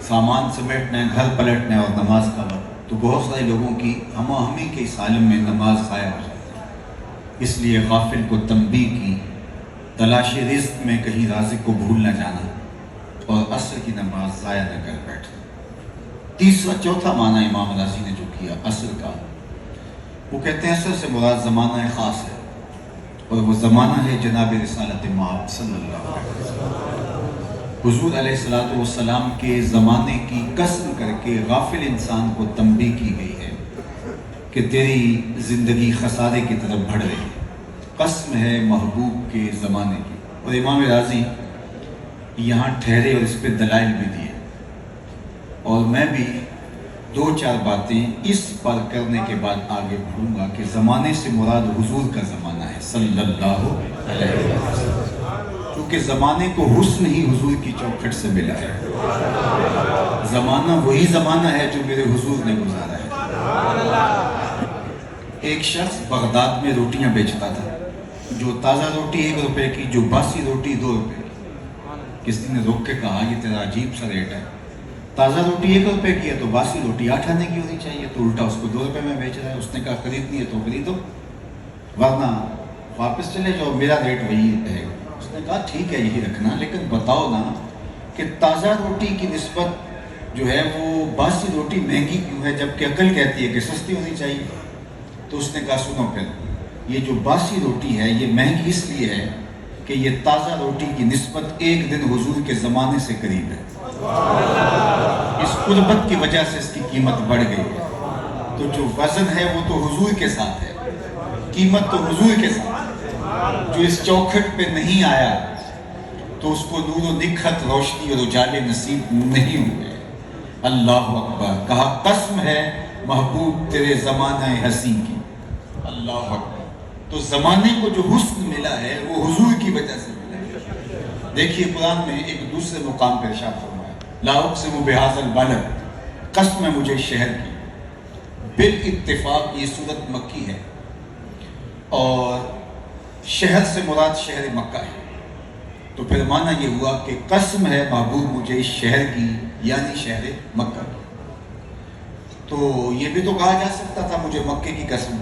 سامان سمیٹنا ہے، گھر پلٹنا ہے اور نماز کا وقت، تو بہت سارے لوگوں کی ہم آہنگی کے اس عالم میں نماز ضائع ہو جاتی ہے۔ اس لیے غافل کو تنبیہ کی، تلاش رزق میں کہیں رازق کو بھول نہ جانا اور عصر کی نماز ضائع نہ کر بیٹھنا۔ تیسرا چوتھا معنی امام رازی نے جو کیا عصر کا، وہ کہتے ہیں عصر سے مراد زمانہ خاص ہے، اور وہ زمانہ ہے جناب رسالت مآب صلی اللہ علیہ وسلم۔ حضور علیہ السلام کے زمانے کی قسم کر کے غافل انسان کو تنبیہ کی گئی ہے کہ تیری زندگی خسارے کی طرف بڑھ رہی ہے، قسم ہے محبوب کے زمانے کی۔ اور امام رازی یہاں ٹھہرے اور اس پہ دلائل بھی دیے، اور میں بھی دو چار باتیں اس پر کرنے کے بعد آگے بڑھوں گا کہ زمانے سے مراد حضور کا زمانہ ہے صلی اللہ علیہ وسلم، کیونکہ زمانے کو حسن ہی حضور کی چوکھٹ سے ملا ہے۔ زمانہ وہی زمانہ ہے جو میرے حضور نے گزارا ہے۔ ایک شخص بغداد میں روٹیاں بیچتا تھا، جو تازہ روٹی 1 روپے کی، جو باسی روٹی 2 روپے کی۔ کسی نے روک کے کہا یہ تیرا عجیب سا ریٹ ہے، تازہ روٹی 1 روپے کی ہے تو باسی روٹی 8 آنے کی ہونی چاہیے، تو الٹا اس کو 2 روپے میں بیچ رہا ہے۔ اس نے کہا خریدنی ہے تو خریدو ورنہ واپس چلے جاؤ، میرا ریٹ وہی ہے۔ اس نے کہا ٹھیک ہے یہی رکھنا، لیکن بتاؤ نا کہ تازہ روٹی کی نسبت جو ہے وہ باسی روٹی مہنگی کیوں ہے، جبکہ عقل کہتی ہے کہ سستی ہونی چاہیے۔ تو اس نے کہا سنو پھر، یہ جو باسی روٹی ہے یہ مہنگی اس لیے ہے کہ یہ تازہ روٹی کی نسبت 1 دن حضور کے زمانے سے قریب ہے، اس قربت کی وجہ سے اس کی قیمت بڑھ گئی ہے۔ تو جو وزن ہے وہ تو حضور کے ساتھ ہے، قیمت تو حضور کے ساتھ ہے۔ جو اس چوکھٹ پہ نہیں آیا تو اس کو نور و نکھت، روشنی اور اجالے نصیب نہیں ہوئے۔ اللہ اکبر، کہا قسم ہے محبوب تیرے زمانہ حسین کی۔ اللہ اکبر، تو زمانے کو جو حسن ملا ہے وہ حضور کی وجہ سے ملا ہے۔ دیکھیے قرآن میں ایک دوسرے مقام پر ارشاد فرمایا، لا اقسم بہذا البلد، قسم ہے مجھے شہر کی۔ بالاتفاق یہ سورت مکی ہے اور شہر سے مراد شہر مکہ ہے، تو پھر معنی یہ ہوا کہ قسم ہے محبوب مجھے اس شہر کی، یعنی شہر مکہ کی۔ تو یہ بھی تو کہا جا سکتا تھا مجھے مکے کی قسم،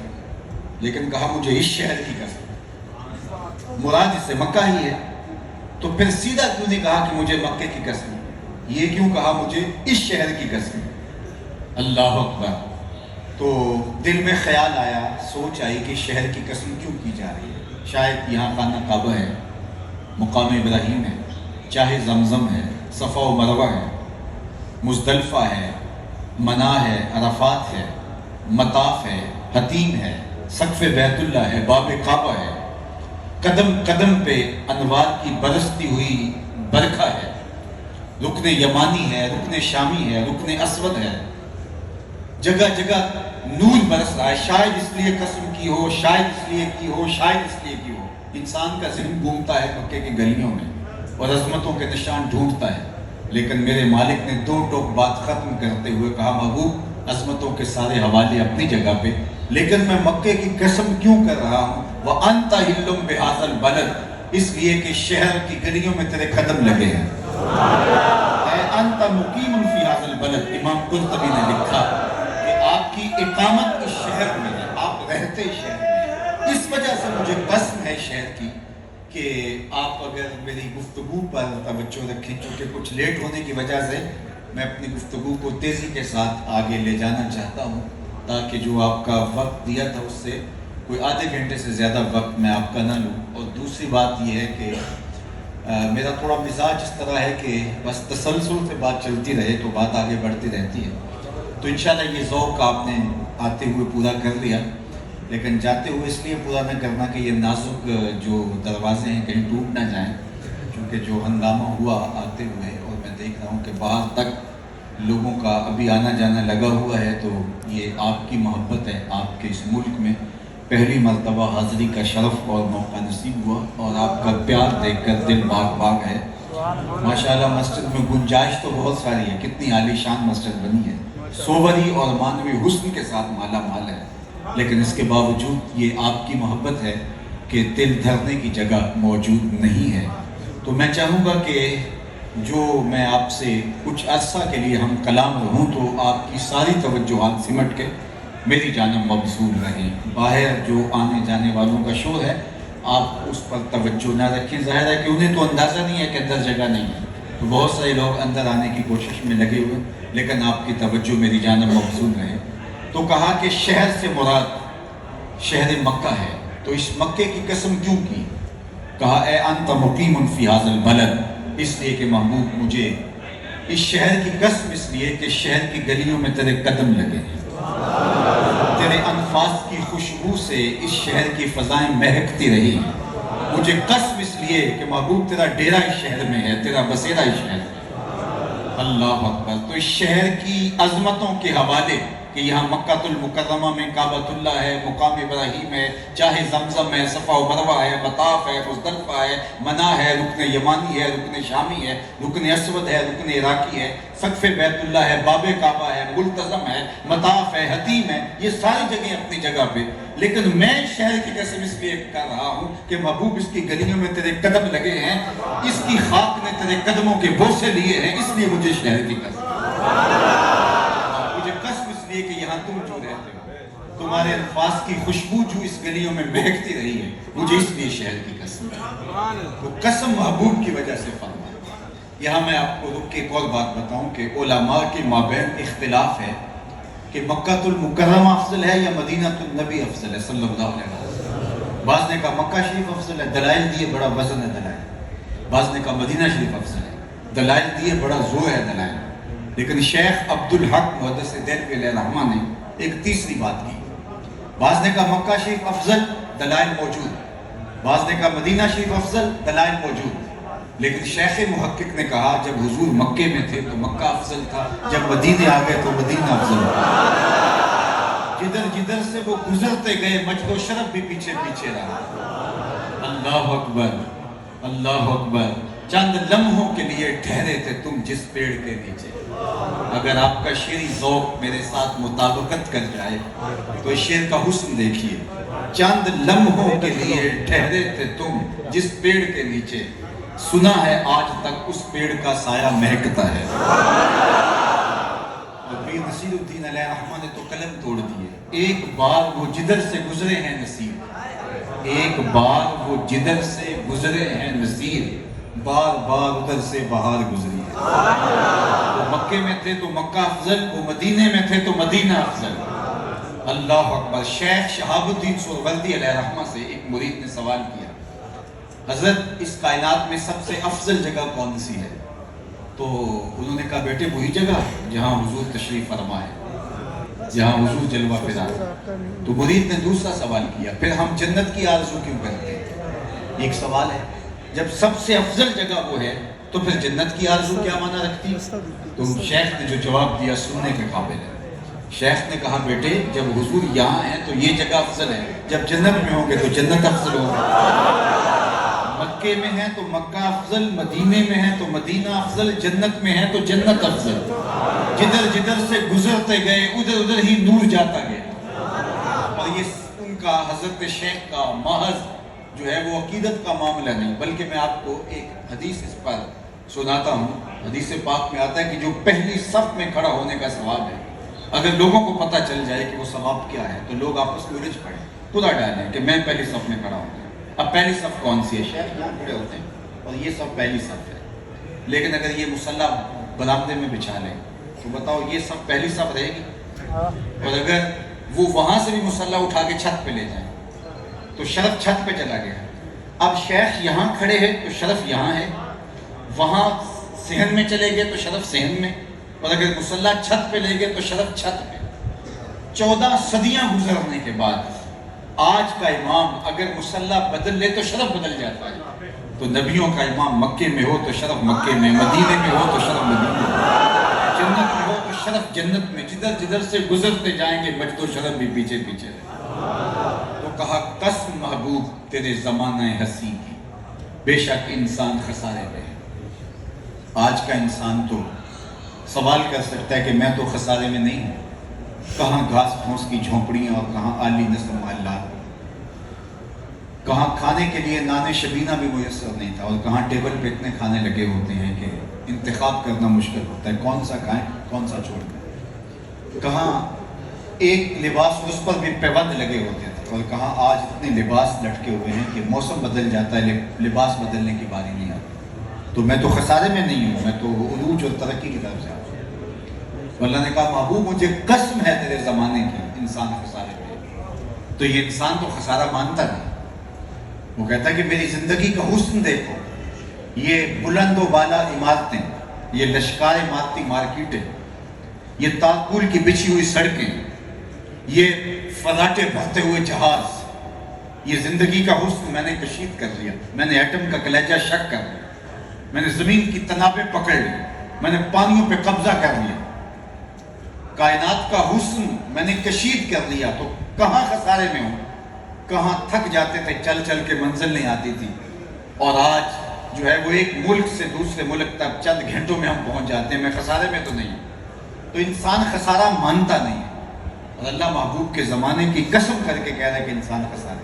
لیکن کہا مجھے اس شہر کی قسم، مراد اس سے مکہ ہی ہے۔ تو پھر سیدھا کیوں نہیں کہا کہ مجھے مکے کی قسم، یہ کیوں کہا مجھے اس شہر کی قسم؟ اللہ اکبر۔ تو دل میں خیال آیا، سوچ آئی کہ شہر کی قسم کیوں کی جا رہی ہے؟ شاید یہاں خانہ کعبہ ہے، مقام ابراہیم ہے، چاہے زمزم ہے، صفا و مروہ ہے، مزدلفہ ہے، منا ہے، عرفات ہے، مطاف ہے، حتیم ہے، سقف بیت اللہ ہے، باب کعبہ ہے، قدم قدم پہ انوار کی برستی ہوئی برکھا ہے، رکن یمانی ہے، رکن شامی ہے، رکن اسود ہے، جگہ جگہ نور برس رہا ہے۔ شاید اس لیے قسم کی ہو، شاید اس لیے کی ہو، شاید اس لیے کی ہو، انسان کا ذہن گھومتا ہے مکے کی گلیوں میں اور عظمتوں کے نشان ڈھونڈتا ہے، لیکن میرے مالک نے 2 ٹوک بات ختم کرتے ہوئے کہا محبوب عظمتوں کے سارے حوالے اپنی جگہ پہ، لیکن میں مکے کی قسم کیوں کر رہا ہوں؟ وَأَنْتَ حِلٌّ بِهَذَا الْبَلَدِ، اس لیے کہ شہر کی گلیوں میں تیرے قدم لگے ہیں۔ أَنْتَ مُقِيمٌ فِي هَذَا الْبَلَدِ، امام قرطبی نے لکھا کہ آپ کی اقامت اس شہر میں ہے، آپ رہتے شہر میں، اس وجہ سے مجھے قسم ہے شہر کی کہ آپ اگر میری گفتگو پر توجہ رکھیں، چونکہ کچھ لیٹ ہونے کی وجہ سے میں اپنی گفتگو کو تیزی کے ساتھ آگے لے جانا چاہتا ہوں، تاکہ جو آپ کا وقت دیا تھا اس سے کوئی آدھے گھنٹے سے زیادہ وقت میں آپ کا نہ لوں۔ اور دوسری بات یہ ہے کہ میرا تھوڑا مزاج اس طرح ہے کہ بس تسلسل سے بات چلتی رہے تو بات آگے بڑھتی رہتی ہے، تو انشاءاللہ یہ ذوق آپ نے آتے ہوئے پورا کر لیا، لیکن جاتے ہوئے اس لیے پورا نہ کرنا کہ یہ نازک جو دروازے ہیں کہیں ٹوٹ نہ جائیں، کیونکہ جو ہنگامہ ہوا آتے ہوئے اور میں دیکھ رہا ہوں کہ باہر تک لوگوں کا ابھی آنا جانا لگا ہوا ہے، تو یہ آپ کی محبت ہے، آپ کے اس ملک میں پہلی مرتبہ حاضری کا شرف اور موقع نصیب ہوا، اور آپ کا پیار دیکھ کر دل باغ باغ ہے۔ ماشاءاللہ مسجد میں گنجائش تو بہت ساری ہے، کتنی عالی شان مسجد بنی ہے، صوری اور مانوی حسن کے ساتھ مالا مال ہے، لیکن اس کے باوجود یہ آپ کی محبت ہے کہ دل دھرنے کی جگہ موجود نہیں ہے۔ تو میں چاہوں گا کہ جو میں آپ سے کچھ عرصہ کے لیے ہم کلام ہوں تو آپ کی ساری توجہات سمٹ کے میری جانب مبذول رہیں. باہر جو آنے جانے والوں کا شور ہے آپ اس پر توجہ نہ رکھیں. ظاہر ہے کہ انہیں تو اندازہ نہیں ہے کہ اندر جگہ نہیں ہے، تو بہت سارے لوگ اندر آنے کی کوشش میں لگے ہوئے، لیکن آپ کی توجہ میری جانب مبذول رہے. تو کہا کہ شہر سے مراد شہر مکہ ہے، تو اس مکے کی قسم کیوں کی؟ کہا اے انت مقیم فی ھذا البلد، اس لیے کہ محبوب مجھے اس شہر کی قسم اس لیے کہ شہر کی گلیوں میں تیرے قدم لگے ہیں، تیرے انفاس کی خوشبو سے اس شہر کی فضائیں مہکتی رہی ہیں. مجھے قسم اس لیے کہ محبوب تیرا ڈیرہ اس شہر میں ہے، تیرا بسیرہ اس شہر میں ہے. اللہ اکبر. تو اس شہر کی عظمتوں کے حوالے کہ یہاں مکہ المکرمہ میں کعبۃ اللہ ہے، مقام ابراہیم ہے، چاہے زمزم ہے، صفا و مروہ ہے، مطاف ہے، مزدلفہ ہے، منی ہے، رکن یمانی ہے، رکن شامی ہے، رکن اسود ہے، رکن عراقی ہے، سقف بیت اللہ ہے، باب کعبہ ہے، ملتزم ہے، مطاف ہے، حتیم ہے. یہ ساری جگہیں اپنی جگہ پہ، لیکن میں شہر کی قسم اس لیے کر رہا ہوں کہ محبوب اس کی گلیوں میں تیرے قدم لگے ہیں، اس کی خاک نے تیرے قدموں کے بوسے لیے ہیں، اس لیے مجھے شہر کی قسم. کہ یہاں تم جو رہتے ہو، تمہارے الفاظ کی خوشبو جو اس گلیوں میں مہکتی رہی ہے، مجھے اس لیے شہر کی قسم. تو قسم محبوب کی وجہ سے فرمایا. یہاں میں آپ کو رک کے ایک اور بات بتاؤں کہ علماء کے مابین اختلاف ہے کہ مکہ المکرمہ افضل ہے یا مدینہ النبی افضل ہے صلی اللہ علیہ وسلم. بعض نے کہا مکہ شریف افضل ہے، دلائل دیے بڑا وزن ہے دلائل. بعض نے کہا مدینہ شریف افضل ہے، دلائل دیے بڑا زور ہے دلائل. لیکن شیخ عبدالحق محدث دہلوی علیہ الرحمہ نے ایک تیسری بات کی. بعض نے کہا مکہ شریف افضل، دلائل موجود. بعض نے کہا مدینہ شریف افضل، دلائل موجود. لیکن شیخ محقق نے کہا جب حضور مکے میں تھے تو مکہ افضل تھا، جب مدینے آ گئے تو مدینہ افضل تھا. جدھر جدھر سے وہ گزرتے گئے مجد و شرف بھی پیچھے پیچھے رہا. اللہ اکبر، اللہ اکبر. چند لمحوں کے لیے ٹھہرے تھے تم جس پیڑ کے نیچے. اگر آپ کا شعری ذوق میرے ساتھ مطابقت کر جائے تو اس شعر کا حسن دیکھیے. چند لمحوں کے لیے ٹھہرے تھے تم جس پیڑ کے نیچے، سنا ہے آج تک اس پیڑ کا سایہ مہکتا ہے. پیر نصیر الدین علیہ الرحمہ نے تو قلم توڑ دیے. ایک بار وہ جدھر سے گزرے ہیں نصیر، ایک بار وہ جدھر سے گزرے ہیں نصیر، بار بار ادھر سے بہار گزری ہے. وہ مکے میں تھے تو مکہ افضل، وہ مدینے میں تھے تو مدینہ افضل. اللہ اکبر. شیخ شہاب الدین سہروردی علیہ الرحمہ سے ایک مرید نے سوال کیا، حضرت اس کائنات میں سب سے افضل جگہ کون سی ہے؟ تو انہوں نے کہا بیٹے وہی جگہ جہاں حضور تشریف فرما ہے، جہاں حضور جلوہ فضا. تو مرید نے دوسرا سوال کیا، پھر ہم جنت کی آرزو کیوں کرتے ہیں؟ ایک سوال ہے، جب سب سے افضل جگہ وہ ہے تو پھر جنت کی آرزو کیا معنی رکھتی؟ تو شیخ نے جو جواب دیا سننے کے قابل ہے. شیخ نے کہا بیٹے جب حضور یہاں ہیں تو یہ جگہ افضل ہے، جب جنت میں ہوں گے تو جنت افضل ہوگا. مکے میں ہیں تو مکہ افضل، مدینے میں ہیں تو مدینہ افضل، جنت میں ہیں تو جنت افضل. جدھر جدھر سے گزرتے گئے ادھر ادھر ہی نور جاتا گیا. اور یہ ان کا حضرت شیخ کا محض جو ہے وہ عقیدت کا معاملہ نہیں، بلکہ میں آپ کو ایک حدیث اس پر سناتا ہوں. حدیث پاک میں آتا ہے کہ جو پہلی صف میں کھڑا ہونے کا ثواب ہے، اگر لوگوں کو پتہ چل جائے کہ وہ ثواب کیا ہے تو لوگ آپس میں الجھ پڑیں، خدا ڈالیں کہ میں پہلی صف میں کھڑا ہوں. اب پہلی صف کون سی ہے؟ شیخ یہاں کھڑے ہوتے ہیں اور یہ صف پہلی صف ہے. لیکن اگر یہ مصلی برآمدے میں بچھا لیں تو بتاؤ یہ صف پہلی صف رہے گی؟ اور اگر وہ وہاں سے بھی مصلی اٹھا کے چھت پہ لے جائیں تو شرف چھت پہ چلا گیا. اب شیخ یہاں کھڑے ہیں تو شرف یہاں ہے، وہاں صحن میں چلے گئے تو شرف صحن میں، اور اگر مصلی چھت پہ لے گئے تو شرف چھت پہ. 14 صدیاں گزرنے کے بعد آج کا امام اگر مصلی بدل لے تو شرف بدل جاتا ہے. تو نبیوں کا امام مکے میں ہو تو شرف مکے میں، مدینے میں ہو تو شرف مدینے میں، جنت میں ہو تو شرف جنت میں. جدھر جدھر سے گزرتے جائیں گے مجد و شرف بھی پیچھے پیچھے رہے. تو کہا قسم محبوب تیرے زمانہ ہستی کی، بے شک انسان خسارے میں ہے. آج کا انسان تو سوال کر سکتا ہے کہ میں تو خسارے میں نہیں ہوں. کہاں گھاس پھوس کی جھونپڑیاں اور کہاں عالی نسل محلات. کہاں کھانے کے لیے نان شبینہ بھی میسر نہیں تھا، اور کہاں ٹیبل پہ اتنے کھانے لگے ہوتے ہیں کہ انتخاب کرنا مشکل ہوتا ہے کون سا کھائیں کون سا چھوڑ دیں۔ کہاں ایک لباس اس پر بھی پیبند لگے ہوتے تھے، اور کہاں آج اتنے لباس لٹکے ہوئے ہیں کہ موسم بدل جاتا ہے لباس بدلنے کی باری نہیں آتی۔ تو میں تو خسارے میں نہیں ہوں، میں تو عروج اور ترقی کی طرف سے آتا ہوں۔ اللہ نے کہا محبوب مجھے قسم ہے تیرے زمانے کی، انسان خسارے میں۔ تو یہ انسان تو خسارہ مانتا نہیں، وہ کہتا ہے کہ میری زندگی کا حسن دیکھو، یہ بلند و بالا عمارتیں، یہ لشکار عمارتی مارکیٹیں، یہ تالپور کی بچھی ہوئی سڑکیں، یہ فراٹے بھرتے ہوئے جہاز، یہ زندگی کا حسن میں نے کشید کر لیا، میں نے ایٹم کا کلیجہ شک کر لیا، میں نے زمین کی تنابیں پکڑ لی، میں نے پانیوں پہ قبضہ کر لیا، کائنات کا حسن میں نے کشید کر لیا۔ تو کہاں خسارے میں ہوں، کہاں تھک جاتے تھے چل چل کے، منزل نہیں آتی تھی، اور آج جو ہے وہ ایک ملک سے دوسرے ملک تک چند گھنٹوں میں ہم پہنچ جاتے ہیں۔ میں خسارے میں تو نہیں ہوں۔ تو انسان خسارہ مانتا نہیں ہے، اور اللہ محبوب کے زمانے کی قسم کر کے کہہ رہا ہے کہ انسان خسارے۔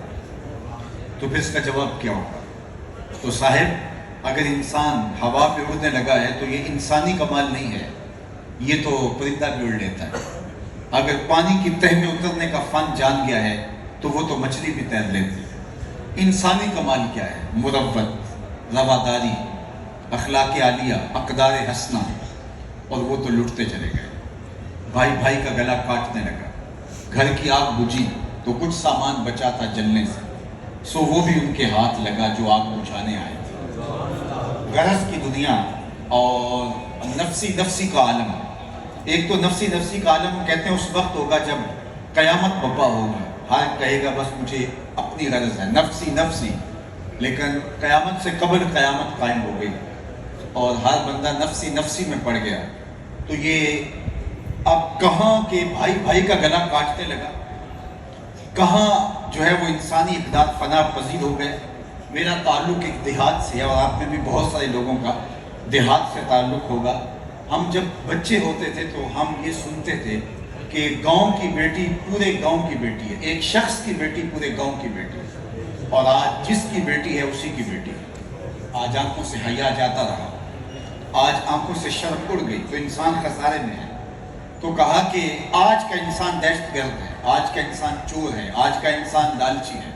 تو پھر اس کا جواب کیا ہوگا؟ تو صاحب اگر انسان ہوا پہ اڑنے لگا ہے تو یہ انسانی کمال نہیں ہے، یہ تو پرندہ بھی اڑ لیتا ہے۔ اگر پانی کی تہ میں اترنے کا فن جان گیا ہے تو وہ تو مچھلی بھی تیر لیتی ہے۔ انسانی کمال کیا ہے؟ مروت، رواداری، اخلاق عالیہ، اقدار حسنہ، اور وہ تو لٹتے چلے گئے۔ بھائی بھائی کا گلا کاٹنے لگا، گھر کی آگ بجھی تو کچھ سامان بچا تھا جلنے سے، سو وہ بھی ان کے ہاتھ لگا جو آگ بجھانے آئے تھے۔ غرض کی دنیا اور نفسی کا عالم۔ ایک تو نفسی کا عالم کہتے ہیں اس وقت ہوگا جب قیامت بپا ہوگی، ہر کہے گا بس مجھے اپنی غرض ہے، نفسی۔ لیکن قیامت سے قبل قیامت قائم ہو گئی اور ہر بندہ نفسی میں پڑ گیا۔ تو یہ اب کہاں کہ بھائی بھائی کا گلا کاٹنے لگا، کہاں جو ہے وہ انسانی اقدار فنا پذیر ہو گئے۔ میرا تعلق ایک دیہات سے ہے، اور آپ میں بھی بہت سارے لوگوں کا دیہات سے تعلق ہوگا۔ ہم جب بچے ہوتے تھے تو ہم یہ سنتے تھے کہ گاؤں کی بیٹی پورے گاؤں کی بیٹی ہے، ایک شخص کی بیٹی پورے گاؤں کی بیٹی ہے، اور آج جس کی بیٹی ہے اسی کی بیٹی ہے۔ آج آنکھوں سے حیا جاتا رہا، آج آنکھوں سے شرم اڑ گئی، تو انسان خسارے میں ہے۔ تو کہا کہ آج کا انسان دہشت گرد ہے، آج کا انسان چور ہے، آج کا انسان لالچی ہے،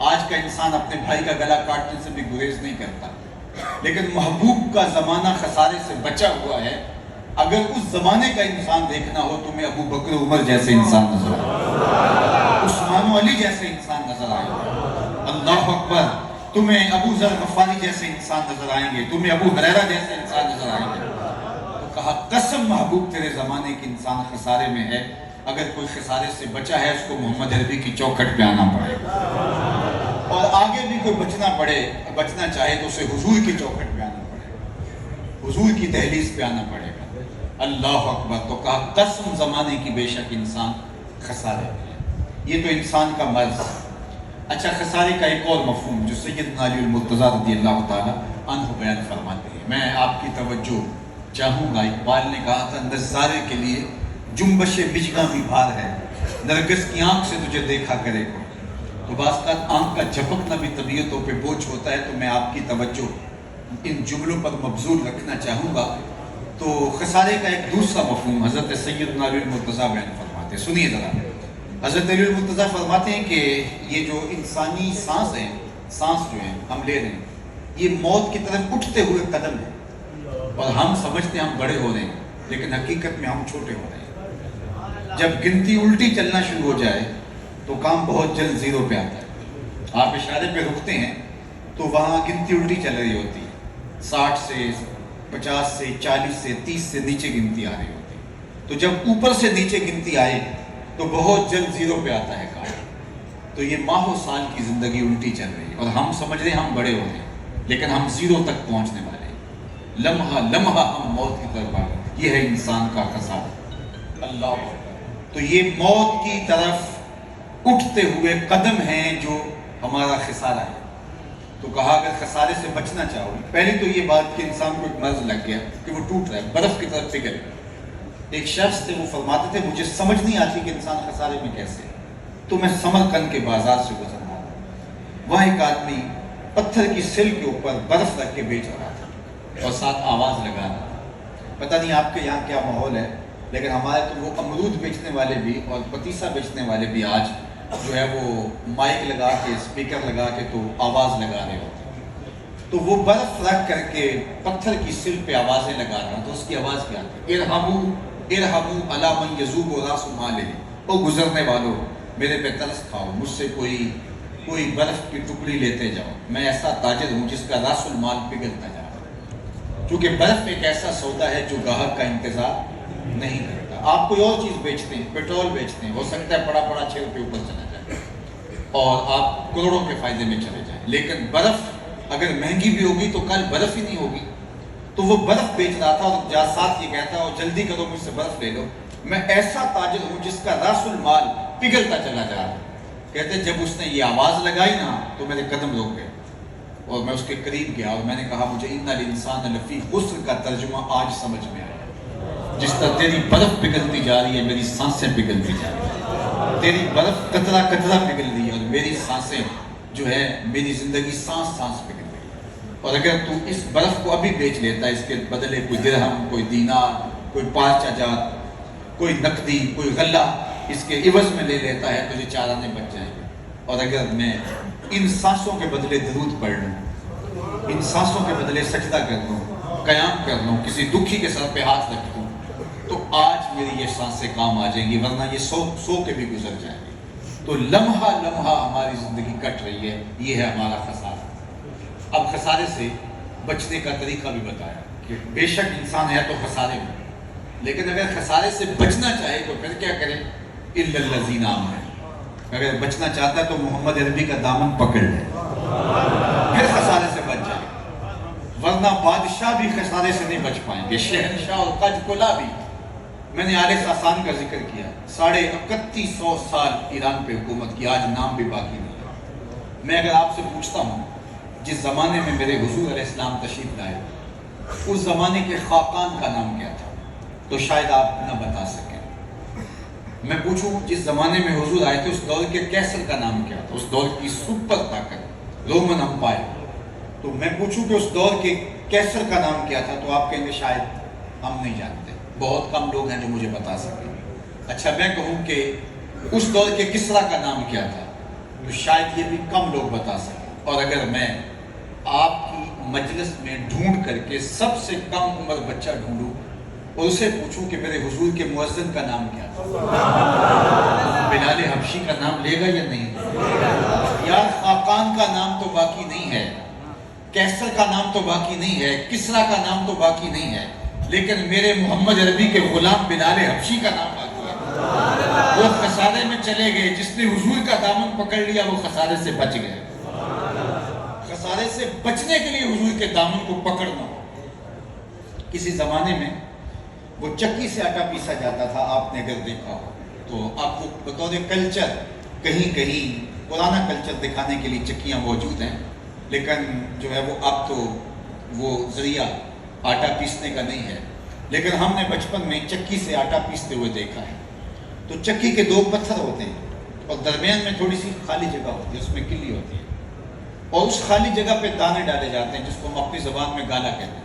آج کا انسان اپنے بھائی کا گلا کاٹنے سے بھی گریز نہیں کرتا۔ لیکن محبوب کا زمانہ خسارے سے بچا ہوا ہے۔ اگر اس زمانے کا انسان دیکھنا ہو تمہیں ابو بکر عمر جیسے انسان نظر آئے، عثمان و علی جیسے انسان نظر آئے، اللہ اکبر، تمہیں ابو ذر غفاری جیسے انسان نظر آئیں گے، تمہیں ابو ہریرہ جیسے انسان نظر آئیں گے۔ تو کہا قسم محبوب تیرے زمانے کے انسان خسارے میں ہے۔ اگر کوئی خسارے سے بچا ہے اس کو محمد عربی کی چوکھٹ پہ آنا پڑے گا، اور آگے بھی کوئی بچنا چاہے تو اسے حضور کی چوکھٹ پہ آنا پڑے گا، حضور کی دہلیز پہ آنا پڑے گا۔ اللہ اکبر۔ تو کہا قسم زمانے کی بے شک انسان خسارے میں ہے۔ یہ تو انسان کا مرض۔ اچھا، خسارے کا ایک اور مفہوم جو سیدنا علی المرتضیٰ رضی اللہ تعالیٰ عنہ بیان فرماتے ہیں، میں آپ کی توجہ چاہوں گا۔ اقبال نے کہا تھا نظارے کے لیے جنبش بجگاں بھی بھار ہے، نرگس کی آنکھ سے تجھے دیکھا کرے کو۔ تو بعض اوقات آنکھ کا جھپکنا بھی طبیعتوں پہ بوجھ ہوتا ہے، تو میں آپ کی توجہ ان جملوں پر مبذول رکھنا چاہوں گا۔ تو خسارے کا ایک دوسرا مفہوم حضرت سیدنا علی المرتضیٰ بیان فرماتے ہیں، سنیے ذرا۔ حضرت علی المرتضیٰ فرماتے ہیں کہ یہ جو انسانی سانس ہے، سانس جو ہے ہم لے رہے ہیں، یہ موت کی طرف اٹھتے ہوئے قدم ہے، اور ہم سمجھتے ہیں ہم بڑے ہو رہے ہیں، لیکن حقیقت میں ہم چھوٹے ہو رہے ہیں۔ جب گنتی الٹی چلنا شروع ہو جائے تو کام بہت جلد زیرو پہ آتا ہے۔ آپ اشارے پہ رکتے ہیں تو وہاں گنتی الٹی چل رہی ہوتی ہے، 60 سے 50 سے 40 سے 30 سے نیچے گنتی آ رہی ہوتی ہے۔ تو جب اوپر سے نیچے گنتی آئے تو بہت جلد زیرو پہ آتا ہے کام۔ تو یہ ماہ و سال کی زندگی الٹی چل رہی ہے، اور ہم سمجھ رہے ہیں ہم بڑے ہو رہے ہیں، لیکن ہم زیرو تک پہنچنے والے ہیں۔ لمحہ لمحہ ہم موت کی طرف آ گئے۔ یہ ہے انسان کا خسارہ۔ اللہ، تو یہ موت کی طرف اٹھتے ہوئے قدم ہیں جو ہمارا خسارہ ہے۔ تو کہا اگر خسارے سے بچنا چاہو، پہلے تو یہ بات کہ انسان کو ایک مرض لگ گیا کہ وہ ٹوٹ رہا ہے، برف کی طرف پگھل۔ ایک شخص تھے، وہ فرماتے تھے مجھے سمجھ نہیں آتی کہ انسان خسارے میں کیسے، تو میں سمرقند کے بازار سے گزر رہا تھا، وہاں ایک آدمی پتھر کی سل کے اوپر برف رکھ کے بیچ رہا تھا اور ساتھ آواز لگا رہا تھا. پتہ نہیں آپ کے یہاں کیا ماحول ہے، لیکن ہمارے تو وہ امرود بیچنے والے بھی اور پتیسا بیچنے والے بھی آج جو ہے وہ مائک لگا کے اسپیکر لگا کے تو آواز لگا رہے ہوتے ہیں. تو وہ برف رکھ کر کے پتھر کی سل پہ آوازیں لگا رہا تو اس کی آواز کیا تھی؟ ارحمو ارحمو علی من یذوب راس مال، او گزرنے والوں میرے پہ ترس کھاؤ، مجھ سے کوئی برف کی ٹکڑی لیتے جاؤ، میں ایسا تاجر ہوں جس کا راس المال پگھلتا جا رہا ہے. کیونکہ برف ایک ایسا سودا ہے جو گاہک کا انتظار نہیں کرتا. آپ کوئی اور چیز بیچتے ہیں، پیٹرول بیچتے ہیں، ہو سکتا ہے پڑا 6 روپے اوپر چلا جائے اور آپ کروڑوں کے فائدے میں چلے جائیں، لیکن برف اگر مہنگی بھی ہوگی تو کل برف ہی نہیں ہوگی. تو وہ برف بیچ رہا تھا اور ساتھ یہ کہتا اور جلدی کرو مجھ سے برف لے لو، میں ایسا تاجر ہوں جس کا راس المال پگھلتا چلا جا رہا ہے. کہتے جب اس نے یہ آواز لگائی نا تو میرے قدم رک گئے اور میں اس کے قریب گیا اور میں نے کہا مجھے ان الانسان لفی خسر کا ترجمہ آج سمجھ میں آیا. جس طرح تیری برف پگھلتی جا رہی ہے میری سانسیں پگھلتی جا رہی ہیں، تیری برف قطرہ قطرہ پگھل رہی ہے اور میری سانسیں جو ہے میری زندگی سانس پگھل رہی ہے. اور اگر تو اس برف کو ابھی بیچ لیتا ہے، اس کے بدلے کوئی درہم، کوئی دینار، کوئی پارچہ جات، کوئی نقدی، کوئی غلہ اس کے عوض میں لے لیتا ہے، تجھے 4 آنے بچ جائیں گے. اور اگر میں ان سانسوں کے بدلے درود پڑھ لوں، ان سانسوں کے بدلے سجدہ کر لوں، قیام کر لوں، کسی دکھی کے سر پہ ہاتھ رکھ دوں، تو آج میری یہ سانسیں کام آ جائیں گی، ورنہ یہ سو کے بھی گزر جائیں گی. تو لمحہ لمحہ ہماری زندگی کٹ رہی ہے، یہ ہے ہمارا خسارہ. اب خسارے سے بچنے کا طریقہ بھی بتایا کہ بے شک انسان ہے تو خسارے میں، لیکن اگر خسارے سے بچنا چاہے تو پھر کیا کرے؟ الا الذین آمنوا. اگر بچنا چاہتا ہے تو محمد عربی کا دامن پکڑ لے، پھر خسارے سے بچ جائے. ورنہ بادشاہ بھی خسارے سے نہیں بچ پائیں گے، شہنشاہ اور تاج کلا بھی. میں نے آل ساسان کا ذکر کیا، 3150 سال ایران پہ حکومت کی، آج نام بھی باقی نہیں ہے. میں اگر آپ سے پوچھتا ہوں جس زمانے میں میرے حضور علیہ السلام تشریف لائے اس زمانے کے خاقان کا نام کیا تھا تو شاید آپ نہ بتا سکیں. میں پوچھوں جس زمانے میں حضور آئے تھے اس دور کے کیسر کا نام کیا تھا، اس دور کی سپر طاقت رومن امپائر، تو میں پوچھوں کہ اس دور کے کیسر کا نام کیا تھا تو آپ کہیں گے شاید ہم نہیں جانتے. بہت کم لوگ ہیں جو مجھے بتا سکیں. اچھا میں کہوں کہ اس دور کے کسرا کا نام کیا تھا تو شاید یہ بھی کم لوگ بتا سکیں. اور اگر میں آپ کی مجلس میں ڈھونڈ کر کے سب سے کم عمر بچہ ڈھونڈوں اور اسے پوچھوں کہ میرے حضور کے مؤذن کا نام کیا تھا، بلال حبشی کا نام لے گا یا نہیں؟ یار خاقان کا نام تو باقی نہیں ہے، کیسر کا نام تو باقی نہیں ہے، کسرا کا نام تو باقی نہیں ہے، لیکن میرے محمد عربی کے غلام بلال حبشی کا نام باقی ہے. وہ خسارے میں چلے گئے، جس نے حضور کا دامن پکڑ لیا وہ خسارے سے بچ گئے. خسارے سے بچنے کے لیے حضور کے دامن کو پکڑنا ہو. کسی زمانے میں وہ چکی سے آٹا پیسا جاتا تھا، آپ نے اگر دیکھا ہو تو آپ کو بطور کلچر کہیں کہیں پرانا کلچر دکھانے کے لیے چکیاں موجود ہیں، لیکن جو ہے وہ اب تو وہ ذریعہ آٹا پیسنے کا نہیں ہے. لیکن ہم نے بچپن میں چکی سے آٹا پیستے ہوئے دیکھا ہے. تو چکی کے 2 پتھر ہوتے ہیں اور درمیان میں تھوڑی سی خالی جگہ ہوتی ہے، اس میں کلی ہوتی ہے اور اس خالی جگہ پہ دانے ڈالے جاتے ہیں جس کو ہم اپنی زبان میں گالا کہتے ہیں،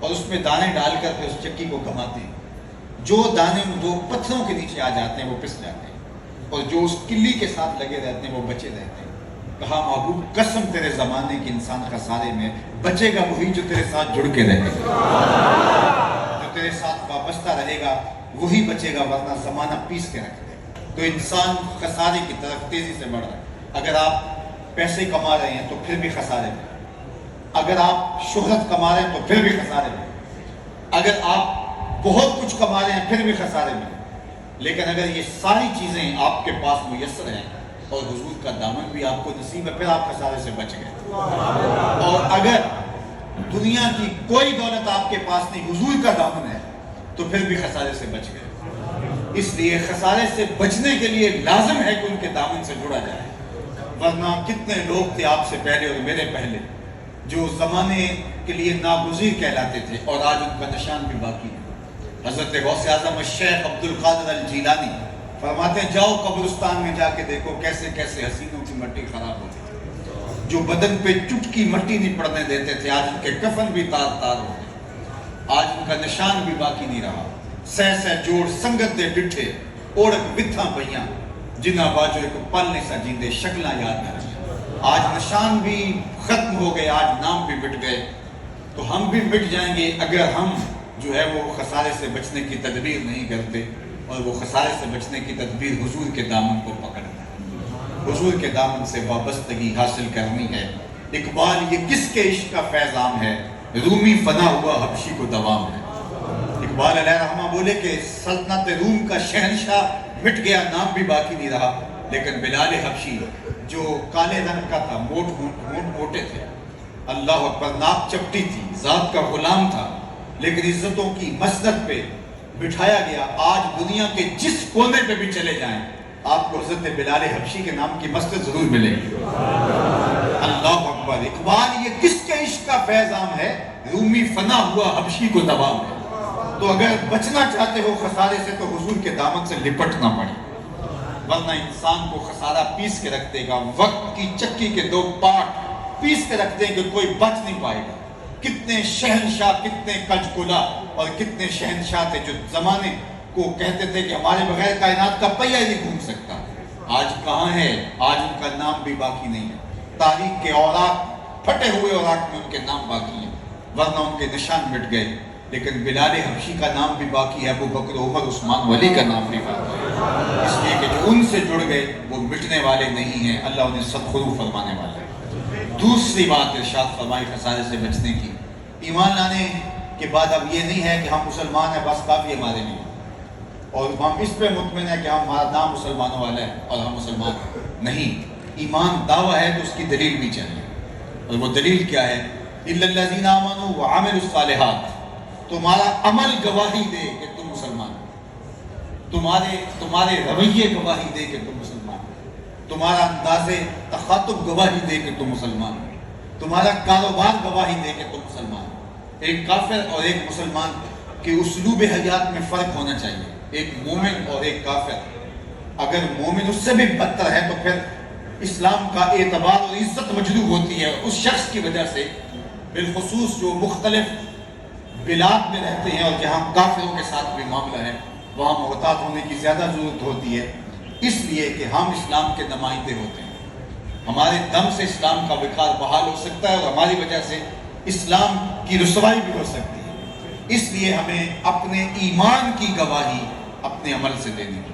اور اس میں دانے ڈال کر پھر اس چکی کو گھماتے ہیں. جو دانے وہ پتھروں کے نیچے آ جاتے ہیں وہ پس جاتے ہیں اور جو اس کلی کے ساتھ لگے رہتے ہیں وہ بچے رہتے ہیں. کہا محبوب قسم تیرے زمانے کی انسان خسارے میں بچے گا وہی جو تیرے ساتھ جڑ کے رہے گا، جو تیرے ساتھ وابستہ رہے گا وہی بچے گا، ورنہ زمانہ پیس کے رکھ دے گا. تو انسان خسارے کی طرف تیزی سے بڑھ رہا ہے. اگر آپ پیسے کما رہے ہیں تو پھر بھی خسارے میں، اگر آپ شہرت کما رہے ہیں تو پھر بھی خسارے میں، اگر آپ بہت کچھ کما رہے ہیں پھر بھی خسارے میں. لیکن اگر یہ ساری چیزیں آپ کے پاس میسر ہیں اور حضور کا دامن بھی آپ کو نصیب ہے پھر آپ خسارے سے بچ گئے. اور اگر دنیا کی کوئی دولت آپ کے پاس نہیں، حضور کا دامن ہے تو پھر بھی خسارے سے بچ گئے. اس لیے خسارے سے بچنے کے لیے لازم ہے کہ ان کے دامن سے جڑا جائے. ورنہ کتنے لوگ تھے آپ سے پہلے اور میرے پہلے جو زمانے کے لیے ناگزیر کہلاتے تھے اور آج ان کا نشان بھی باقی ہے. حضرت غوث اعظم الشیخ عبد القادر الجیلانی فرماتے ہیں جاؤ قبرستان میں جا کے دیکھو کیسے کیسے حسینوں کی مٹی خراب ہوتی ہے. جو بدن پہ چٹکی مٹی نہیں پڑنے دیتے تھے، آج ان کے کفن بھی تار تار ہو گئے، آج ان کا نشان بھی باقی نہیں رہا۔ سہ سہ جوڑ سنگت دے ڈٹھے اوڑک وتھاں پئیاں، جنہ باجو ایک پل نہیں سا جیندے شکلاں یاد نہ رہی۔ آج نشان بھی ختم ہو گئے، آج نام بھی مٹ گئے، تو ہم بھی مٹ جائیں گے اگر ہم جو ہے وہ خسارے سے بچنے کی تدبیر نہیں کرتے، اور وہ خسارے سے بچنے کی تدبیر حضور کے دامن کو پکڑنا ہے، حضور کے دامن سے وابستگی حاصل کرنی ہے۔ اقبال یہ کس کے عشق کا فیضان ہے، رومی فنا ہوا حبشی کو دوام ہے۔ اقبال علیہ رحمہ بولے کہ سلطنت روم کا شہنشاہ مٹ گیا، نام بھی باقی نہیں رہا، لیکن بلال حبشی جو کالے رنگ کا تھا، موٹے تھے، اللہ اکبر، ناک چپٹی تھی، ذات کا غلام تھا، لیکن عزتوں کی مسند پہ بٹھایا گیا۔ آج دنیا کے جس کونے پہ بھی چلے جائیں آپ کو حضرت بلال حبشی کے نام کی مسجد ضرور ملے گی۔ اللہ اکبر۔ اقبال یہ کس کے عشق کا فیضان ہے، رومی فنا ہوا حبشی کو دوام ہے۔ تو اگر بچنا چاہتے ہو خسارے سے تو حضور کے دامن سے لپٹنا پڑے، ورنہ انسان کو خسارہ پیس کے رکھ دے گا۔ وقت کی چکی کے دو پارٹ پیس کے رکھ دیں گے، کوئی بچ نہیں پائے گا۔ کتنے شہنشاہ، کتنے کج کلا، اور کتنے شہنشاہ تھے جو زمانے کو کہتے تھے کہ ہمارے بغیر کائنات کا پہیہ ہی نہیں گھوم سکتا، آج کہاں ہے؟ آج ان کا نام بھی باقی نہیں ہے۔ تاریخ کے اوراق، پھٹے ہوئے اوراق میں ان کے نام باقی ہیں، ورنہ ان کے نشان مٹ گئے۔ لیکن بلال حبشی کا نام بھی باقی ہے، ابو بکر، عمر، عثمان، ولی کا نام بھی باقی ہے، اس لیے کہ جو ان سے جڑ گئے وہ مٹنے والے نہیں ہیں، اللہ انہیں سدخلو فرمانے والا ہے۔ دوسری بات ارشاد فرمائی خسارے سے بچنے کی، ایمان لانے کے بعد اب یہ نہیں ہے کہ ہم مسلمان ہیں بس کافی ہمارے لیے، اور ہم اس پہ مطمئن ہیں کہ ہمارا نام مسلمانوں والا ہے اور ہم مسلمان ہیں، نہیں۔ ایمان دعویٰ ہے تو اس کی دلیل بھی چاہیے، اور وہ دلیل کیا ہے؟ اِلَّا الَّذِينَ آمَنُوا وَعَمِلُوا الصَّالِحَاتِ، تمہارا عمل گواہی دے کہ تم مسلمان ہو، تمہارے رویے گواہی دے کہ تم مسلمان ہو، تمہارا انداز تخاطب گواہی دے کہ تم مسلمان ہو، تمہارا کاروبار گواہی دے کہ تم مسلمان ہو۔ ایک کافر اور ایک مسلمان کے اسلوب حیات میں فرق ہونا چاہیے، ایک مومن اور ایک کافر۔ اگر مومن اس سے بھی بدتر ہے تو پھر اسلام کا اعتبار اور عزت مجروح ہوتی ہے اس شخص کی وجہ سے، بالخصوص جو مختلف بلاد میں رہتے ہیں اور جہاں کافروں کے ساتھ بھی معاملہ ہے، وہاں محتاط ہونے کی زیادہ ضرورت ہوتی ہے، اس لیے کہ ہم اسلام کے نمائندے ہوتے ہیں۔ ہمارے دم سے اسلام کا وقار بحال ہو سکتا ہے اور ہماری وجہ سے اسلام کی رسوائی بھی ہو سکتی ہے، اس لیے ہمیں اپنے ایمان کی گواہی اپنے عمل سے دینی ہے۔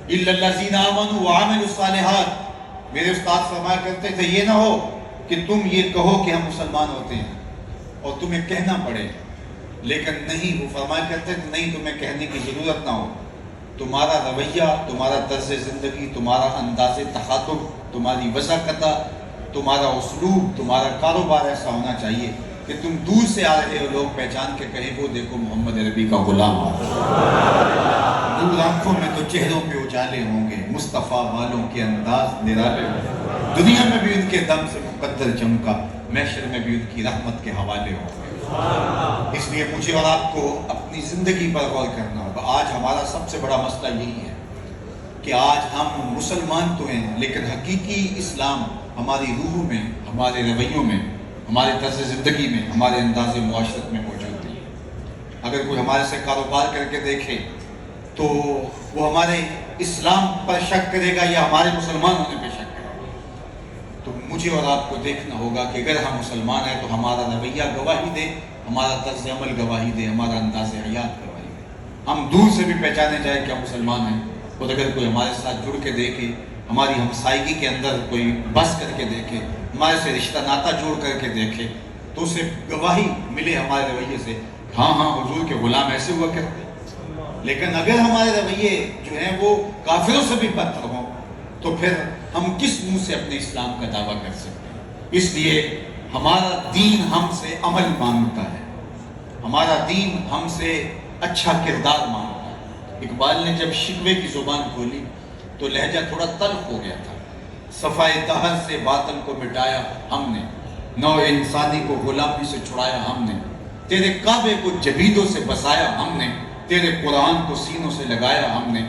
اِلَّا الَّذِينَ آمَنُوا وَعَمِلُوا الصَّالِحَاتِ، میرے استاد فرمایا کرتے تھے یہ نہ ہو کہ تم یہ کہو کہ ہم مسلمان ہوتے ہیں اور تمہیں کہنا پڑے، لیکن نہیں، وہ فرمایا کرتے تھے نہیں، تمہیں کہنے کی ضرورت نہ ہو، تمہارا رویہ، تمہارا طرز زندگی، تمہارا انداز تخاطب، تمہاری وضاحت، تمہارا اسلوب، تمہارا کاروبار ایسا ہونا چاہیے کہ تم دور سے آ رہے ہو لوگ پہچان کے کہیں وہ دیکھو محمد عربی کا غلام آ رہا ہے۔ دور آنکھوں میں تو چہروں پہ اجالے ہوں گے، مصطفیٰ والوں کے انداز نرالے ہوں گے، دنیا میں بھی ان کے دم سے مقدر چمکا، محشر میں بھی ان کی رحمت کے حوالے ہوں گے۔ اس لیے مجھے اور آپ کو اپنی زندگی پر غور کرنا ہوگا۔ آج ہمارا سب سے بڑا مسئلہ یہی ہے کہ آج ہم مسلمان تو ہیں لیکن حقیقی اسلام ہماری روح میں، ہمارے رویوں میں، ہمارے طرز زندگی میں، ہمارے انداز معاشرت میں موجود نہیں ہے۔ اگر کوئی ہمارے سے کاروبار کر کے دیکھے تو وہ ہمارے اسلام پر شک کرے گا یا ہمارے مسلمان ہونے پہ شک کرے گا۔ تو مجھے اور آپ کو دیکھنا ہوگا کہ اگر ہم مسلمان ہیں تو ہمارا رویہ گواہی دے، ہمارا طرز عمل گواہی دے، ہمارا انداز حیات گواہی دے۔ ہم دور سے بھی پہچانے جائیں کہ ہم مسلمان ہیں، اور اگر کوئی ہمارے ساتھ جڑ کے دیکھے، ہماری ہمسائیگی کے اندر کوئی بس کر کے دیکھے، ہمارے سے رشتہ ناتا جوڑ کر کے دیکھے، تو اسے گواہی ملے ہمارے رویے سے، ہاں ہاں حضور کے غلام ایسے ہوا کرتے۔ لیکن اگر ہمارے رویے جو ہیں وہ کافروں سے بھی بدتر ہوں تو پھر ہم کس منہ سے اپنے اسلام کا دعویٰ کر سکتے ہیں؟ اس لیے ہمارا دین ہم سے عمل مانگتا ہے، ہمارا دین ہم سے اچھا کردار مانگتا ہے۔ اقبال نے جب شکوے کی زبان کھولی تو لہجہ تھوڑا تلخ ہو گیا تھا۔ صفائے دہر سے باطن کو مٹایا ہم نے، نوع انسانی کو غلامی سے چھڑایا ہم نے، تیرے کعبے کو جبیدوں سے بسایا ہم نے، تیرے قرآن کو سینوں سے لگایا ہم نے،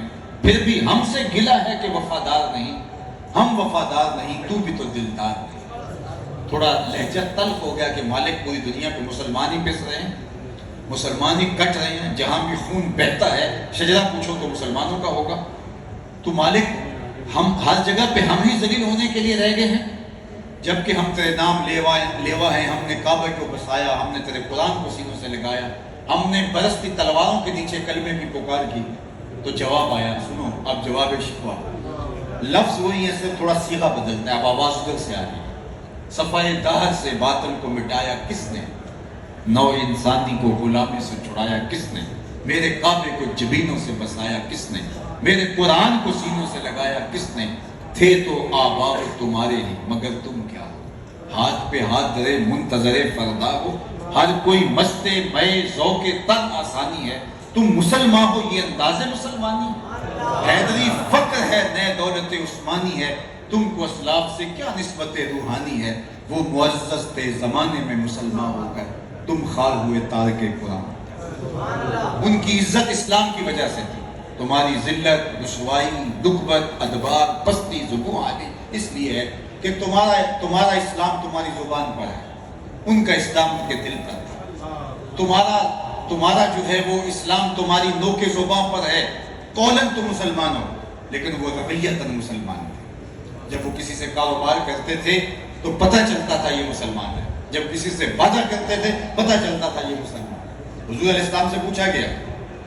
پھر بھی ہم سے گلہ ہے کہ وفادار نہیں، ہم وفادار نہیں، تو بھی تو دلدار نہیں۔ تھوڑا لہجہ تلخ ہو گیا کہ مالک پوری دنیا پہ مسلمان ہی پس رہے ہیں، مسلمان ہی کٹ رہے ہیں، جہاں بھی خون بہتا ہے شجرہ پوچھو تو مسلمانوں کا ہوگا، تو مالک ہم ہر جگہ پہ ہم ہی ذلیل ہونے کے لیے رہ گئے ہیں، جبکہ ہم تیرے نام لیوا ہیں، ہم نے کعبہ کو بسایا، ہم نے تیرے قرآن کو سینوں سے لگایا، ہم نے برستی تلواروں کے نیچے کلمے کی پکار کی۔ تو جواب آیا، سنو اب جواب شکوہ، لفظ وہی ہے، صرف تھوڑا صیغہ بدلتا ہے، اب آواز ادھر سے آ رہی ہے۔ صفائے دہر سے باطل کو مٹایا کس نے، نو انسانی کو غلامی سے چھڑایا کس نے، میرے کعبے کو جبینوں سے بسایا کس نے، میرے قرآن کو سینوں سے لگایا کس نے، تھے تو آباء تمہارے ہی مگر تم کیا ہو، ہاتھ پہ ہاتھ درے منتظر فردا ہو، ہر کوئی مست مئے ذوق تن آسانی ہے، تم مسلمان ہو یہ انداز مسلمانی، حیدری فقر ہے نئے دولت عثمانی ہے، تم کو اسلاف سے کیا نسبت روحانی ہے، وہ معزز تھے زمانے میں مسلمان ہو کر، تم خال ہوئے تارک قرآن۔ ان کی عزت اسلام کی وجہ سے تھی، تمہاری ذلت، رسوائی، دکبت، ادبار، پستی، زبوں عالی اس لیے ہے کہ تمہارا اسلام تمہاری زبان پر ہے، ان کا اسلام کے دل پر ہے، تمہارا جو ہے وہ اسلام تمہاری نو کے زبان پر ہے، قولاً تو مسلمان ہو لیکن وہ رویتاً مسلمان تھے، جب وہ کسی سے کاروبار کرتے تھے تو پتہ چلتا تھا یہ مسلمان ہے، جب کسی سے وعدہ کرتے تھے پتہ چلتا تھا یہ مسلمان ہے۔ حضور علیہ السلام سے پوچھا گیا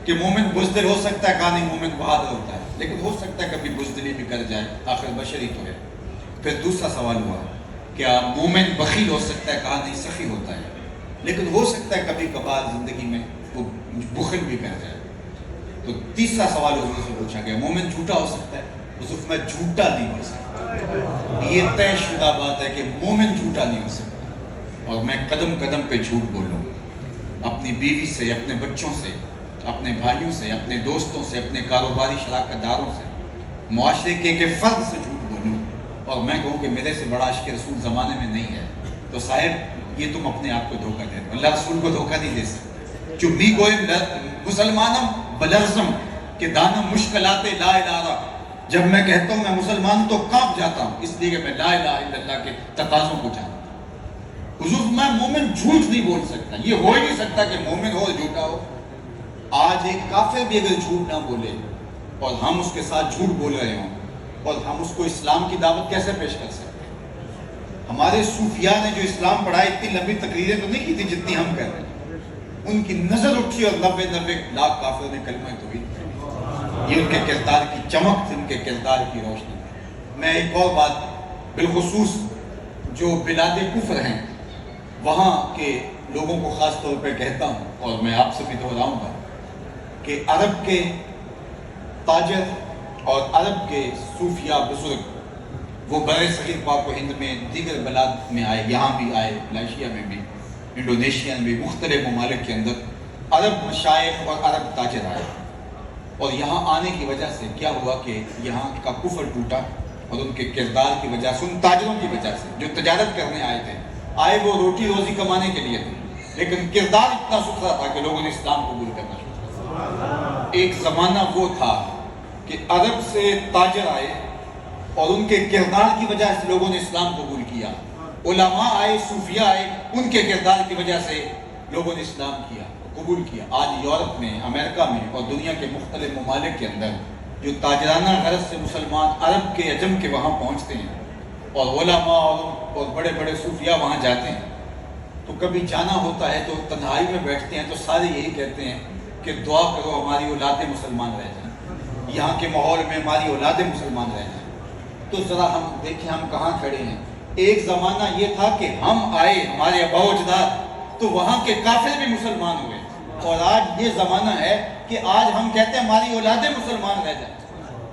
کہ مومن بزدل ہو سکتا ہے؟ کہا نہیں، مومن بہادر ہوتا ہے، لیکن ہو سکتا ہے کبھی بزدلی بھی کر جائے، آخر بشری تو ہے۔ پھر دوسرا سوال ہوا، کیا مومن بخیل ہو سکتا ہے؟ کہا نہیں، سخی ہوتا ہے، لیکن ہو سکتا ہے کبھی کبھار زندگی میں وہ بخل بھی کر جائے۔ تو تیسرا سوال حضور سے پوچھا گیا، مومن جھوٹا ہو سکتا ہے؟ حضور میں جھوٹا نہیں ہو سکتا، یہ طے شدہ بات ہے کہ مومن جھوٹا نہیں ہو سکتا، اور میں قدم قدم پہ جھوٹ بولوں، اپنی بیوی سے، اپنے بچوں سے، اپنے بھائیوں سے، اپنے دوستوں سے، اپنے کاروباری شراکت داروں سے، معاشرے کے فرد سے جھوٹ بولوں، اور میں کہوں کہ میرے سے بڑا عاشق رسول زمانے میں نہیں ہے، تو صاحب یہ تم اپنے آپ کو دھوکہ دے دو، اللہ رسول کو دھوکہ نہیں دے سکتے۔ چمی گوئم مسلمانم بلرزم کہ دانم مشکلات لا الہ، جب میں کہتا ہوں میں مسلمان تو کانپ جاتا ہوں، اس لیے کہ میں لا الہ الا اللہ کے تقاضوں کو جانتا ہوں۔ حضور میں مومن جھوٹ نہیں بول سکتا، یہ ہو ہی نہیں سکتا کہ مومن ہو اور جھوٹا ہو۔ آج ایک کافر بھی اگر جھوٹ نہ بولے اور ہم اس کے ساتھ جھوٹ بول رہے ہوں، اور ہم اس کو اسلام کی دعوت کیسے پیش کر سکتے ہیں؟ ہمارے صوفیاء نے جو اسلام پڑھائی اتنی لمبی تقریریں تو نہیں کی تھی جتنی ہم کر رہے ہیں، ان کی نظر اٹھی اور 90 لاکھ کافروں نے کلمہ توحید، یہ ان کے کردار کی چمک تھی، ان کے کردار کی روشنی تھی۔ میں ایک اور بات بالخصوص جو بلاد کفر ہیں وہاں کے لوگوں کو خاص طور پہ کہتا ہوں، اور میں آپ سے بھی دہراؤں گا کہ عرب کے تاجر اور عرب کے صوفیاء بزرگ وہ برِ صغیر پاک و ہند میں دیگر بلاد میں آئے، یہاں بھی آئے، ملائیشیا میں بھی، انڈونیشیا میں بھی، مختلف ممالک کے اندر عرب مشائخ اور عرب تاجر آئے، اور یہاں آنے کی وجہ سے کیا ہوا کہ یہاں کا کفر ٹوٹا، اور ان کے کردار کی وجہ سے، ان تاجروں کی وجہ سے جو تجارت کرنے آئے تھے، آئے وہ روٹی روزی کمانے کے لیے تھے، لیکن کردار اتنا ستھرا تھا کہ لوگوں نے اسلام قبول کرنا شروع کیا۔ ایک زمانہ وہ تھا کہ عرب سے تاجر آئے اور ان کے کردار کی وجہ سے لوگوں نے اسلام قبول کیا، علماء آئے، صوفیاء آئے، ان کے کردار کی وجہ سے لوگوں نے اسلام قبول کیا۔ آج یورپ میں، امریکہ میں اور دنیا کے مختلف ممالک کے اندر جو تاجرانہ غرض سے مسلمان عرب کے عجم کے وہاں پہنچتے ہیں، اور علماء اور بڑے بڑے صوفیاء وہاں جاتے ہیں، تو کبھی جانا ہوتا ہے تو تنہائی میں بیٹھتے ہیں تو سارے یہی کہتے ہیں کہ دعا کرو ہماری اولادیں مسلمان رہ جائیں، یہاں کے ماحول میں ہماری اولادیں مسلمان رہ جائیں۔ تو ذرا ہم دیکھیں ہم کہاں کھڑے ہیں۔ ایک زمانہ یہ تھا کہ ہم آئے، ہمارے آباء و اجداد، تو وہاں کے کافر بھی مسلمان ہوئے، اور آج یہ زمانہ ہے کہ آج ہم کہتے ہیں ہماری اولادیں مسلمان رہ جائیں۔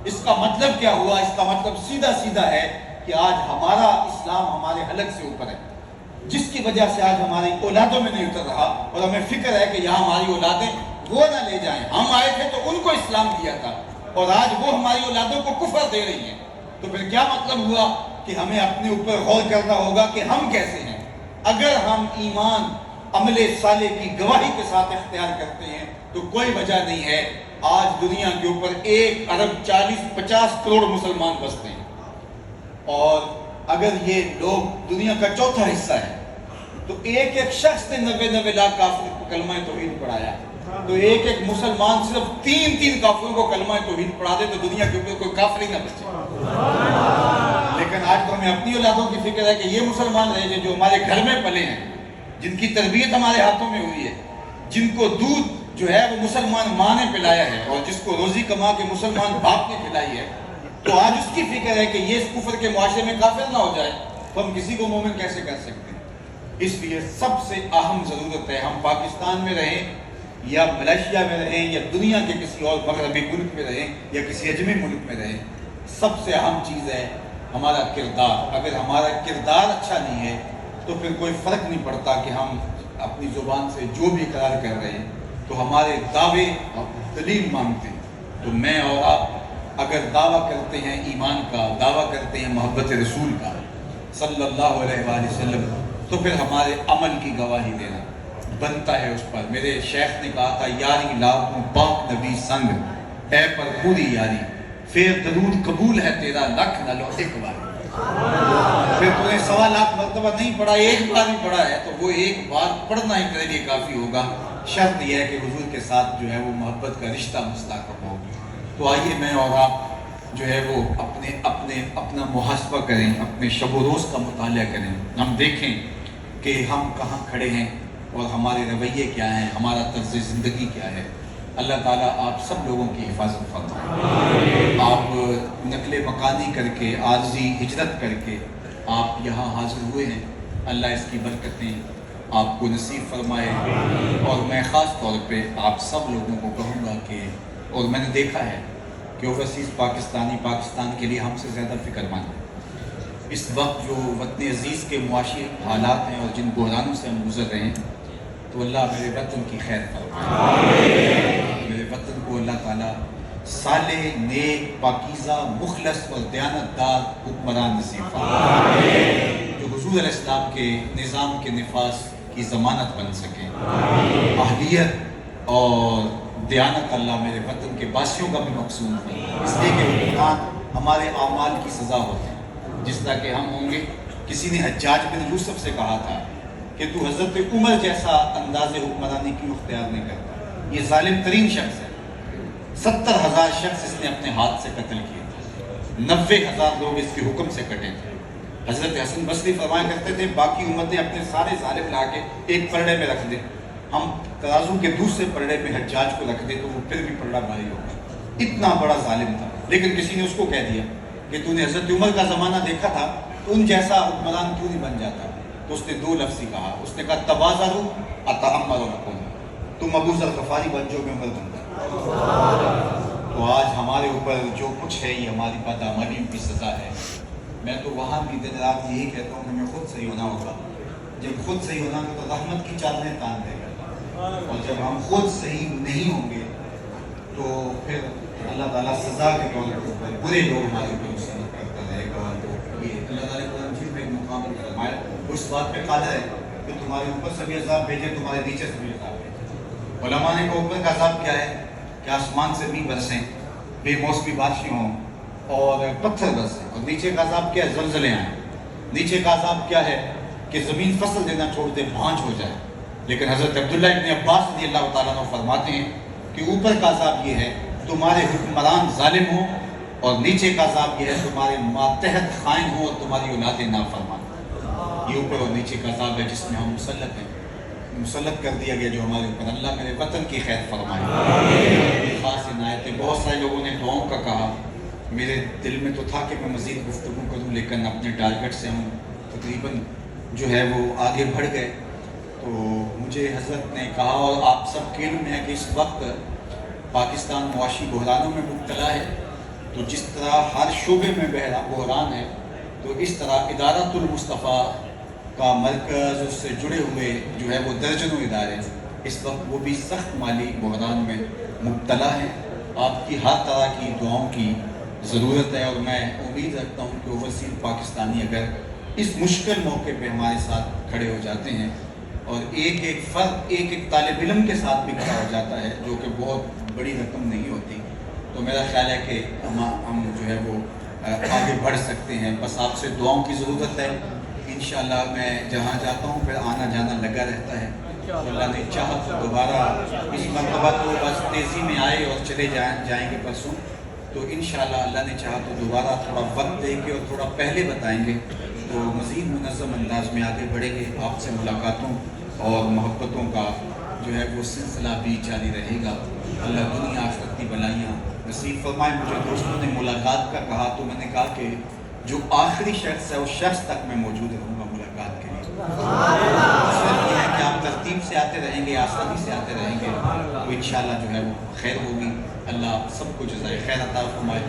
اس کا مطلب کیا ہوا؟ اس کا مطلب سیدھا سیدھا ہے کہ آج ہمارا اسلام ہمارے حلق سے اوپر ہے، جس کی وجہ سے آج ہماری اولادوں میں نہیں اتر رہا، اور ہمیں فکر ہے کہ یہاں ہماری اولادیں وہ نہ لے جائیں۔ ہم آئے تھے تو ان کو اسلام دیا تھا، اور آج وہ ہماری اولادوں کو کفر دے رہی ہیں۔ تو پھر کیا مطلب ہوا کہ ہمیں اپنے اوپر غور کرنا ہوگا کہ ہم کیسے ہیں۔ اگر ہم ایمان عمل صالح کی گواہی کے ساتھ اختیار کرتے ہیں تو کوئی وجہ نہیں ہے آج دنیا کے اوپر 1 ارب 40-50 کروڑ مسلمان بستے ہیں، اور اگر یہ لوگ دنیا کا چوتھا حصہ ہے تو ایک ایک شخص نے 90 لاکھ کافر کو کلمہ توحید پڑھایا، تو ایک ایک مسلمان صرف 3 کافروں کو کلمہ توحید پڑھا دے تو دنیا کے اوپر کوئی کافر ہی نہ بچے۔ لیکن آج تو ہمیں اپنی اولادوں کی فکر ہے کہ یہ مسلمان رہے جو ہمارے گھر میں پلے ہیں، جن کی تربیت ہمارے ہاتھوں میں ہوئی ہے، جن کو دودھ جو ہے وہ مسلمان ماں نے پلایا ہے، اور جس کو روزی کما کے مسلمان باپ نے کھلائی ہے، تو آج اس کی فکر ہے کہ یہ اس کفر کے معاشرے میں کافر نہ ہو جائے تو ہم کسی کو مومن کیسے کر سکتے ہیں۔ اس لیے سب سے اہم ضرورت ہے ہم پاکستان میں رہیں یا ملیشیا میں رہیں یا دنیا کے کسی اور مغربی ملک میں رہیں یا کسی اجمی ملک میں رہیں، سب سے اہم چیز ہے ہمارا کردار۔ اگر ہمارا کردار اچھا نہیں ہے تو پھر کوئی فرق نہیں پڑتا کہ ہم اپنی زبان سے جو بھی اقرار کر رہے ہیں، تو ہمارے دعوے دلیل مانگتے ہیں۔ تو میں اور آپ اگر دعویٰ کرتے ہیں ایمان کا، دعویٰ کرتے ہیں محبت رسول کا صلی اللہ علیہ وآلہ وسلم، تو پھر ہمارے عمل کی گواہی دینا بنتا ہے اس پر۔ میرے شیخ نے کہا تھا یاری لاکھوں پاک نبی سنگ اے پر پوری یاری، پھر درود قبول ہے تیرا لکھ نہ لو ایک بار۔ پھر تو نے 1.25 لاکھ مرتبہ نہیں پڑھا، ایک بار ہی پڑھا ہے تو وہ ایک بار پڑھنا ہی میرے لیے کافی ہوگا۔ شرط یہ ہے کہ حضور کے ساتھ جو ہے وہ محبت کا رشتہ مستحکم ہو۔ تو آئیے میں اور آپ جو ہے وہ اپنا محاسبہ کریں، اپنے شب و روز کا مطالعہ کریں، ہم دیکھیں کہ ہم کہاں کھڑے ہیں اور ہمارے رویے کیا ہیں، ہمارا طرز زندگی کیا ہے۔ اللہ تعالیٰ آپ سب لوگوں کی حفاظت فرمائے۔ آپ نقل مکانی کر کے، عارضی ہجرت کر کے آپ یہاں حاضر ہوئے ہیں، اللہ اس کی برکتیں آپ کو نصیب فرمائے۔ اور میں خاص طور پہ آپ سب لوگوں کو کہوں گا کہ، اور میں نے دیکھا ہے کہ اوورسیز پاکستان کے لیے ہم سے زیادہ فکر مند ہیں۔ اس وقت جو وطن عزیز کے معاشی حالات ہیں اور جن بحرانوں سے ہم گزر رہے ہیں، تو اللہ میرے وطن کی خیر فرمائے۔ میرے وطن کو اللہ تعالیٰ صالح، نیک، پاکیزہ، مخلص اور دیانتدار حکمران نصیب فرمائے، جو حضور علیہ السلام کے نظام کے نفاذ کی ضمانت بن سکے۔ اہلیت اور دیانت اللہ میرے وطن کے باسیوں کا بھی مقصود ہے، اس لیے کہ حکمران ہمارے اعمال کی سزا ہوتے ہیں۔ جس طرح کہ ہم ہوں گے، کسی نے حجاج بن یوسف سے کہا تھا کہ تو حضرت عمر جیسا انداز حکمرانی کیوں اختیار نہیں کرتا؟ یہ ظالم ترین شخص ہے۔ 70,000 شخص اس نے اپنے ہاتھ سے قتل کیے تھے، 90,000 لوگ اس کے حکم سے کٹے تھے۔ حضرت حسن بصری فرمایا کرتے تھے باقی امتیں اپنے سارے ظالم لا کے ایک پلڑے میں رکھ دیں، ہم ترازو کے دوسرے پلڑے میں حجاج کو رکھ دیں تو وہ پھر بھی پلڑا بھاری ہوگا۔ اتنا بڑا ظالم تھا، لیکن کسی نے اس کو کہہ دیا کہ تو نے حضرت عمر کا زمانہ دیکھا تھا تو ان جیسا حکمران کیوں نہیں بن جاتا؟ تو اس نے 2 لفظ ہی کہا، اس نے کہا تبازروا اتعمر لکم، تم ابو ذر غفاری بن جو میں عمر بن جاؤ۔ تو آج ہمارے اوپر جو کچھ ہے یہ ہماری بدعملیوں کی سزا ہے۔ میں تو وہاں بھی دن رات یہی کہتا ہوں کہ ہمیں خود صحیح ہونا ہوگا۔ جب خود صحیح ہونا ہوگا تو رحمت کی چادریں تان دے گا، اور جب ہم خود صحیح نہیں ہوں گے تو پھر اللہ تعالیٰ سزا کے طور پر برے لوگ ہمارے اوپر مسلط کرتا رہے گا۔ یہ اللہ تعالیٰ قرآن مجید میں ایک مقام پر فرمایا، وہ اس بات پہ قادر ہے کہ تمہارے اوپر سے بھی عذاب بھیجے، تمہارے نیچے سے بھی عذاب بھیجے۔ علماء نے کہا اوپر کا عذاب کیا ہے کہ آسمان سے بھی برسیں، بے موسمی بارشیں ہوں اور پتھر برسیں، اور نیچے کا عذاب کیا ہے؟ زلزلے آئیں۔ نیچے کا عذاب کیا ہے کہ زمین فصل دینا چھوڑ دے، بھانج ہو جائے۔ لیکن حضرت عبداللہ ابن عباس رضی اللہ تعالیٰ عنہ فرماتے ہیں کہ اوپر کا عذاب یہ ہے تمہارے حکمران ظالم ہوں، اور نیچے کا عذاب یہ ہے تمہارے ماتحت خائن ہوں اور تمہاری اولادیں نافرمان۔ یہ اوپر اور نیچے کا عذاب ہے جس میں ہم مسلط ہیں، مسلط کر دیا گیا جو ہمارے اوپر۔ اللہ میرے وطن کی خیر فرمائے۔ خاص عنایتیں، بہت سارے لوگوں نے دعاؤں کا کہا، میرے دل میں تو تھا کہ میں مزید گفتگو کروں، لیکن اپنے ٹارگٹ سے ہم تقریباً جو ہے وہ آگے بڑھ گئے۔ تو مجھے حضرت نے کہا اور آپ سب کے علم ہے کہ اس وقت پاکستان معاشی بحرانوں میں مبتلا ہے، تو جس طرح ہر شعبے میں بحران ہے، تو اس طرح ادارۃ المصطفیٰ کا مرکز، اس سے جڑے ہوئے جو ہے وہ درجنوں ادارے اس وقت وہ بھی سخت مالی بحران میں مبتلا ہیں۔ آپ کی ہر طرح کی دعاؤں کی ضرورت ہے، اور میں امید رکھتا ہوں کہ اوورسیز پاکستانی اگر اس مشکل موقع پہ ہمارے ساتھ کھڑے ہو جاتے ہیں، اور ایک ایک فرد ایک ایک طالب علم کے ساتھ بھی کھڑا ہو جاتا ہے، جو کہ بہت بڑی رقم نہیں ہوتی، تو میرا خیال ہے کہ ہم جو ہے وہ آگے بڑھ سکتے ہیں. بس آپ سے دعاؤں کی ضرورت ہے. انشاءاللہ میں جہاں جاتا ہوں پھر آنا جانا لگا رہتا ہے. اللہ نے چاہا تو دوبارہ اس مرتبہ تو بس تیزی میں آئے اور چلے جائیں گے پرسوں. تو انشاءاللہ اللہ نے چاہا تو دوبارہ تھوڑا وقت دے کے اور تھوڑا پہلے بتائیں گے تو مزید منظم انداز میں آگے بڑھیں گے. آپ سے ملاقاتوں اور محبتوں کا جو ہے وہ سلسلہ بھی جاری رہے گا. اللہ دنیا آخرت کی بلائیاں نصیب فرمائے. مجھے دوستوں نے ملاقات کا کہا تو میں نے کہا کہ جو آخری شخص ہے اس شخص تک میں موجود رہوں گا ملاقات کے لیے. یہ ہے کہ آپ ترتیب سے آتے رہیں گے, آسانی سے آتے رہیں گے تو انشاءاللہ جو ہے وہ خیر ہوگی. اللہ سب کو جزائے خیر عطا فرمائے.